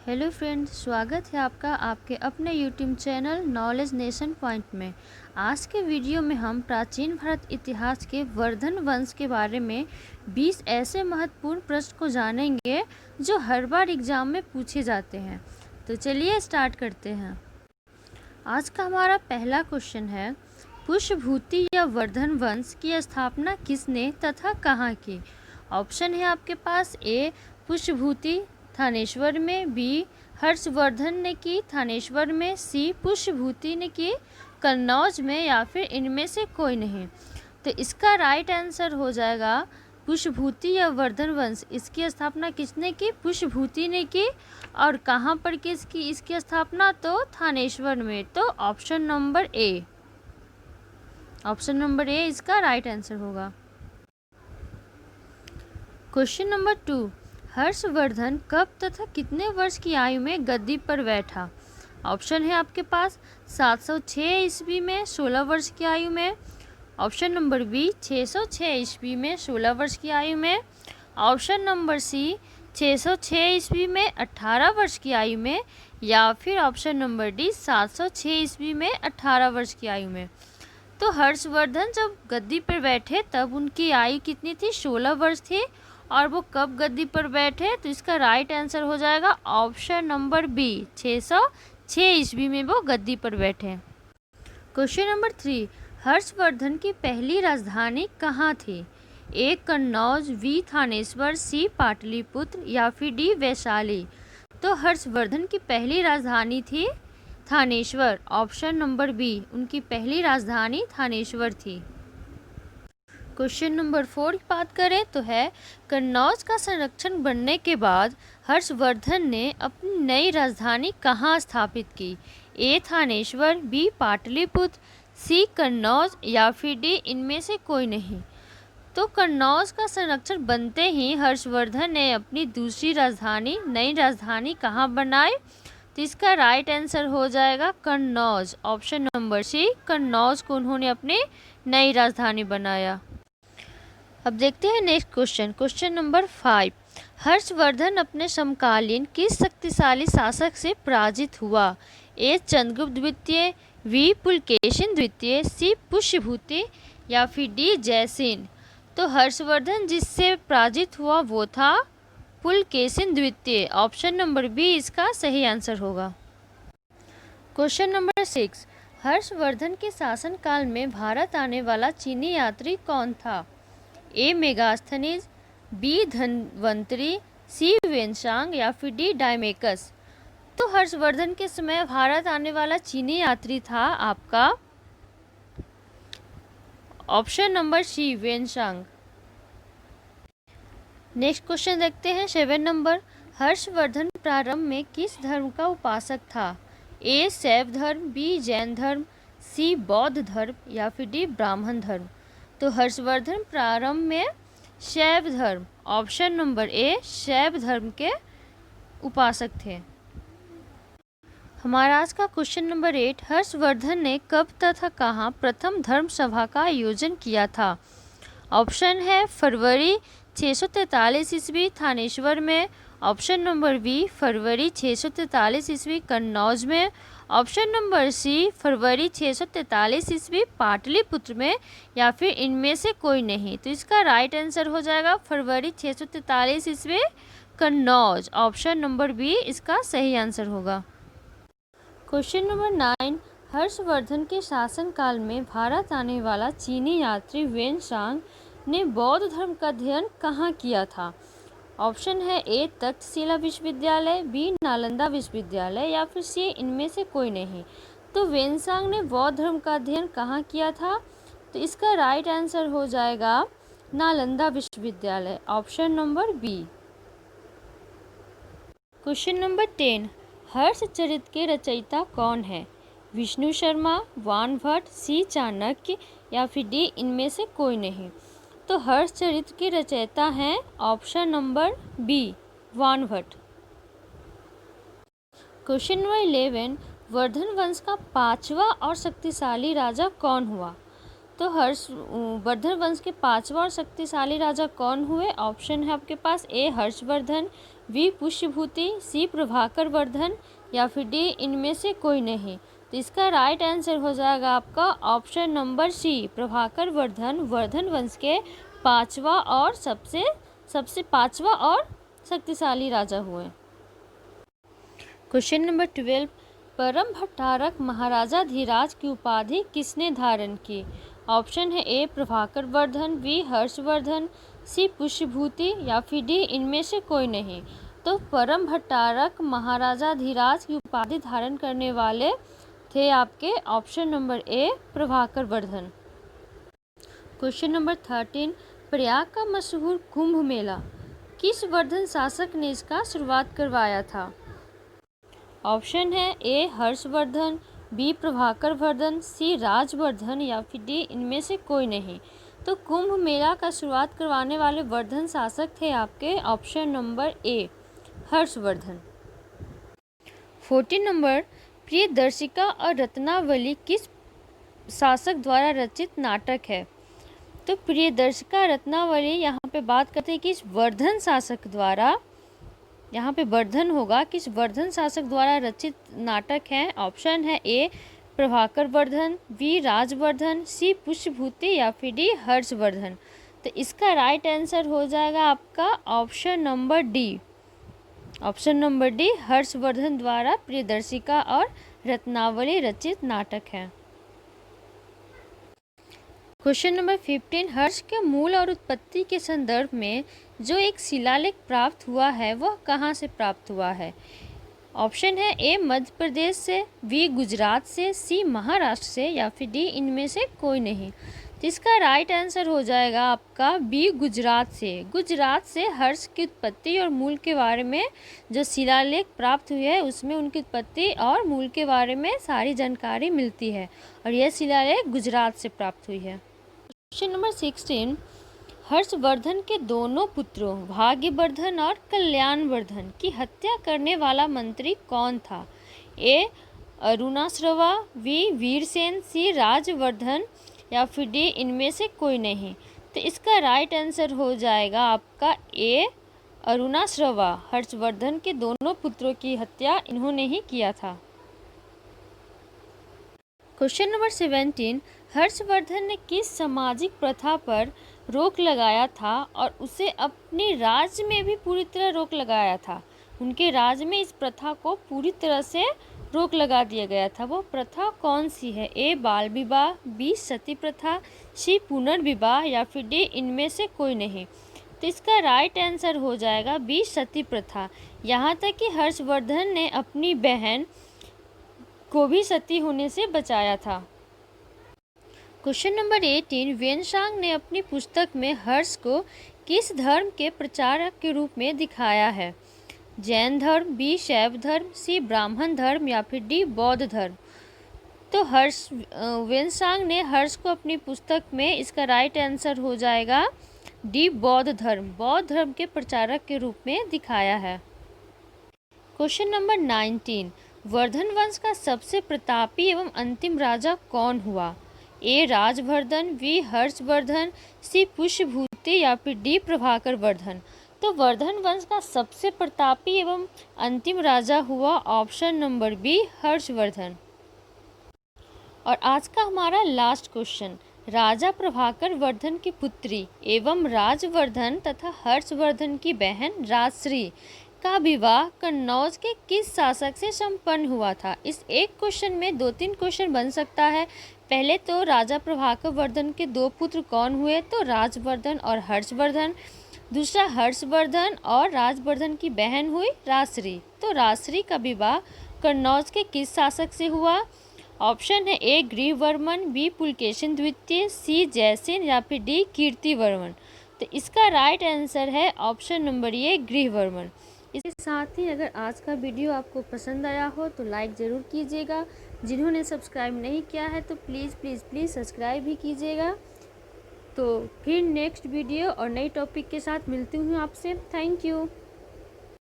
Hello friends, स्वागत है आपका आपके अपने YouTube channel knowledge nation point में। आज के वीडियो में हम प्राचीन भारत इतिहास के वर्धन वंश के बारे में 20 ऐसे महत्वपूर्ण प्रश्न को जानेंगे जो हर बार एग्जाम में पूछे जाते हैं। तो चलिए स्टार्ट करते हैं। आज का हमारा पहला क्वेश्चन है, पुष्यभूति या वर्धन वंश की स्थापना किसने तथा कहाँ की। ऑप्शन है आपके पास ए पुष्यभूति थानेश्वर में, बी हर्षवर्धन ने की थानेश्वर में, सी पुष्यभूति ने की कन्नौज में, या फिर इनमें से कोई नहीं। तो इसका राइट आंसर हो जाएगा पुष्यभूति या वर्धन वंश। इसकी स्थापना किसने की? पुष्यभूति ने की। और कहाँ पर की इसकी स्थापना? तो थानेश्वर में। तो ऑप्शन नंबर ए इसका राइट आंसर होगा। क्वेश्चन नंबर 2, हर्षवर्धन कब तथा कितने वर्ष की आयु में गद्दी पर बैठा। ऑप्शन है आपके पास 706 ईस्वी में 16 वर्ष की आयु में, ऑप्शन नंबर बी 606 ईस्वी में 16 वर्ष की आयु में, ऑप्शन नंबर सी 606 ईस्वी में 18 वर्ष की आयु में, या फिर ऑप्शन नंबर डी 706 ईस्वी में 18 वर्ष की आयु में। तो हर्षवर्धन जब गद्दी पर बैठे तब उनकी आयु कितनी थी? 16 वर्ष थी। और वो कब गद्दी पर बैठे? तो इसका राइट आंसर हो जाएगा ऑप्शन नंबर बी 606 ईस्वी में वो गद्दी पर बैठे। क्वेश्चन नंबर 3, हर्षवर्धन की पहली राजधानी कहाँ थी? ए कन्नौज, बी थानेश्वर, सी पाटलिपुत्र, या फिर डी वैशाली। तो हर्षवर्धन की पहली राजधानी थी थानेश्वर। ऑप्शन नंबर बी, उनकी पहली राजधानी थानेश्वर थी। क्वेश्चन नंबर 4 की बात करें तो है, कन्नौज का संरक्षण बनने के बाद हर्षवर्धन ने अपनी नई राजधानी कहाँ स्थापित की? ए थानेश्वर, बी पाटलिपुत्र, सी कन्नौज, या फिर डी इनमें से कोई नहीं। तो कन्नौज का संरक्षण बनते ही हर्षवर्धन ने अपनी दूसरी राजधानी, नई राजधानी कहाँ बनाई? तो इसका राइट आंसर हो जाएगा Kannauj. Option number C, Kannauj को उन्होंने अपनी नई राजधानी बनाया। अब देखते हैं नेक्स्ट क्वेश्चन नंबर 5, हर्षवर्धन अपने समकालीन किस शक्तिशाली शासक से पराजित हुआ? ए चंद्रगुप्त द्वितीय, बी पुलकेशिन द्वितीय, सी पुष्यभूति, या फिर डी जयसिंह। तो हर्षवर्धन जिससे पराजित हुआ वो था पुलकेशिन द्वितीय। ऑप्शन नंबर बी इसका सही आंसर होगा। क्वेश्चन नंबर 6, हर्षवर्धन के शासनकाल में भारत आने वाला चीनी यात्री कौन था? ए मेगास्थनीज, बी धनवंतरी, सी वेनसांग, या फिर डी डायमेकस। तो हर्षवर्धन के समय भारत आने वाला चीनी यात्री था आपका option number C Xuanzang. Next question देखते हैं 7 नंबर, हर्षवर्धन प्रारंभ में किस धर्म का उपासक था? ए शैव धर्म, बी जैन धर्म, सी बौद्ध धर्म, या फिर डी ब्राह्मण धर्म। तो हर्षवर्धन प्रारंभ में शैव धर्म, ऑप्शन नंबर ए शैव धर्म के उपासक थे। हमारा आज का क्वेश्चन नंबर 8, हर्षवर्धन ने कब तथा कहाँ प्रथम धर्म सभा का आयोजन किया था? ऑप्शन है फरवरी 643 ईस्वी थानेश्वर में, ऑप्शन नंबर बी फरवरी 643 ईस्वी कन्नौज में, ऑप्शन नंबर सी फरवरी 643 ईस्वी पाटलिपुत्र में, या फिर इनमें से कोई नहीं। तो इसका राइट आंसर हो जाएगा फरवरी 643 ईस्वी कन्नौज। ऑप्शन नंबर बी इसका सही आंसर होगा। क्वेश्चन नंबर 9, हर्षवर्धन के शासनकाल में भारत आने वाला चीनी यात्री वेनसांग ने बौद्ध धर्म का अध्ययन कहाँ किया था? ऑप्शन है ए तक्षशिला विश्वविद्यालय, बी नालंदा विश्वविद्यालय, या फिर सी इनमें से कोई नहीं। तो वेनसांग ने बौद्ध धर्म का अध्ययन कहाँ किया था? तो इसका राइट आंसर हो जाएगा नालंदा विश्वविद्यालय। Option number B. Question number 10, Harshacharita के रचयिता कौन है? विष्णु शर्मा, वानभट्ट, सी चाणक्य, या फिर डी इनमें से कोई नहीं। तो हर्षचरित्र के रचयिता हैं option number B Banabhatta. Question number 11, Vardhan वंश का 5वां और शक्तिशाली राजा कौन हुआ? तो वर्धन वंश के 5वां और शक्तिशाली राजा कौन हुए? ऑप्शन है आपके पास ए हर्षवर्धन, वी पुष्यभूति, सी प्रभाकर वर्धन या फिर डी इनमें से कोई नहीं। तो इसका राइट आंसर हो जाएगा आपका option number C, Prabhakar Vardhan Vardhan वंश के पांचवा और सबसे पांचवा और शक्तिशाली राजा हुए। क्वेश्चन नंबर 12, परम भट्टारक महाराजा धीराज की उपाधि किसने धारण की? ऑप्शन है ए प्रभाकर वर्धन, बी हर्षवर्धन, सी पुष्यभूति या फिर डी इनमें से कोई नहीं। तो परम भट्टारक महाराजा धीराज की उपाधि धारण करने वाले थे आपके option number A Prabhakar Vardhan. Question number 13, Prayag का मशहूर कुंभ मेला किस वर्धन शासक ने इसका शुरुआत करवाया था? ऑप्शन है ए हर्षवर्धन, बी प्रभाकर वर्धन, सी राजवर्धन या फिर डी इनमें से कोई नहीं। तो कुंभ मेला का शुरुआत करवाने वाले वर्धन शासक थे आपके option number A Harshvardhan. 14 number, Priyadarshika और रत्नावली किस शासक द्वारा रचित नाटक है? तो प्रियदर्शिका रत्नावली यहाँ पे बात करते हैं कि इस वर्धन शासक द्वारा, यहाँ पे वर्धन होगा, किस वर्धन शासक द्वारा रचित नाटक है? ऑप्शन है ए प्रभाकर वर्धन, बी राजवर्धन, सी पुष्यभूति या फिर डी हर्षवर्धन। तो इसका राइट आंसर हो जाएगा आपका option number D, option number D Harshvardhan द्वारा प्रियदर्शिका और रत्नावली रचित नाटक है। क्वेश्चन नंबर 15, हर्ष के मूल और उत्पत्ति के संदर्भ में जो एक शिलालेख प्राप्त हुआ है वह कहाँ से प्राप्त हुआ है? ऑप्शन है ए मध्य प्रदेश से, बी गुजरात से, सी महाराष्ट्र से या फिर डी इनमें से कोई नहीं। तो इसका राइट आंसर हो जाएगा आपका बी गुजरात से। गुजरात से हर्ष की उत्पत्ति और मूल के बारे में जो शिलालेख प्राप्त हुई है उसमें उनकी उत्पत्ति और मूल के बारे में सारी जानकारी मिलती है और यह शिलालेख गुजरात से प्राप्त हुई है। क्वेश्चन नंबर 16, हर्षवर्धन के दोनों पुत्रों भाग्यवर्धन और कल्याणवर्धन की हत्या करने वाला मंत्री कौन था? ए अरुणाश्रवा, बी वीरसेन, सी राजवर्धन या फिर डी इनमें से कोई नहीं। तो इसका राइट आंसर हो जाएगा आपका ए अरुणाश्रवा। हर्षवर्धन के दोनों पुत्रों की हत्या इन्होंने ही किया था। क्वेश्चन नंबर 17, हर्षवर्धन ने किस सामाजिक प्रथा पर रोक लगाया था और उसे अपने राज्य में भी पूरी तरह रोक लगाया था? उनके राज्य में इस प्रथा को पूरी तरह से रोक लगा दिया गया था। वो प्रथा कौन सी है? ए बाल विवाह, बी सती प्रथा, सी पुनर्विवाह या फिर डी इनमें से कोई नहीं। तो इसका राइट आंसर हो जाएगा बी सती प्रथा। यहाँ तक कि हर्षवर्धन ने अपनी बहन को भी सती होने से बचाया था। क्वेश्चन नंबर 18, वेनसांग ने अपनी पुस्तक में हर्ष को किस धर्म के प्रचारक के रूप में दिखाया है? जैन धर्म, बी शैव धर्म, सी ब्राह्मण धर्म या फिर डी बौद्ध धर्म। तो वेनसांग ने हर्ष को अपनी पुस्तक में, इसका राइट आंसर हो जाएगा डी बौद्ध धर्म के प्रचारक के रूप में दिखाया है। क्वेश्चन नंबर 19, वर्धन वंश का सबसे प्रतापी एवं अंतिम राजा कौन हुआ? ए राजवर्धन, बी हर्षवर्धन, सी पुष्यभूति या फिर डी प्रभाकर वर्धन। तो वर्धन वंश का सबसे प्रतापी एवं अंतिम राजा हुआ ऑप्शन नंबर बी हर्षवर्धन। और आज का हमारा लास्ट क्वेश्चन, राजा प्रभाकर वर्धन की पुत्री एवं राजवर्धन तथा हर्षवर्धन की बहन राजश्री का विवाह कन्नौज के किस शासक से संपन्न हुआ था? इस एक क्वेश्चन में 2-3 क्वेश्चन बन सकता है। पहले तो राजा प्रभाकर वर्धन के 2 पुत्र कौन हुए? तो राजवर्धन और हर्षवर्धन। दूसरा, हर्षवर्धन और राजवर्धन की बहन हुई राजश्री। तो राजश्री का विवाह कन्नौज के किस शासक से हुआ? ऑप्शन है ए ग्रीववर्मन, बी पुलकेशिन द्वितीय, सी जयसेन या फिर डी कीर्तिवर्मन। तो इसका राइट आंसर है ऑप्शन नंबर ए ग्रीववर्मन। इसके साथ ही अगर आज का वीडियो आपको पसंद आया हो तो लाइक ज़रूर कीजिएगा। जिन्होंने सब्सक्राइब नहीं किया है तो प्लीज़ सब्सक्राइब भी कीजिएगा। तो फिर नेक्स्ट वीडियो और नई टॉपिक के साथ मिलती हूँ आपसे। Thank you.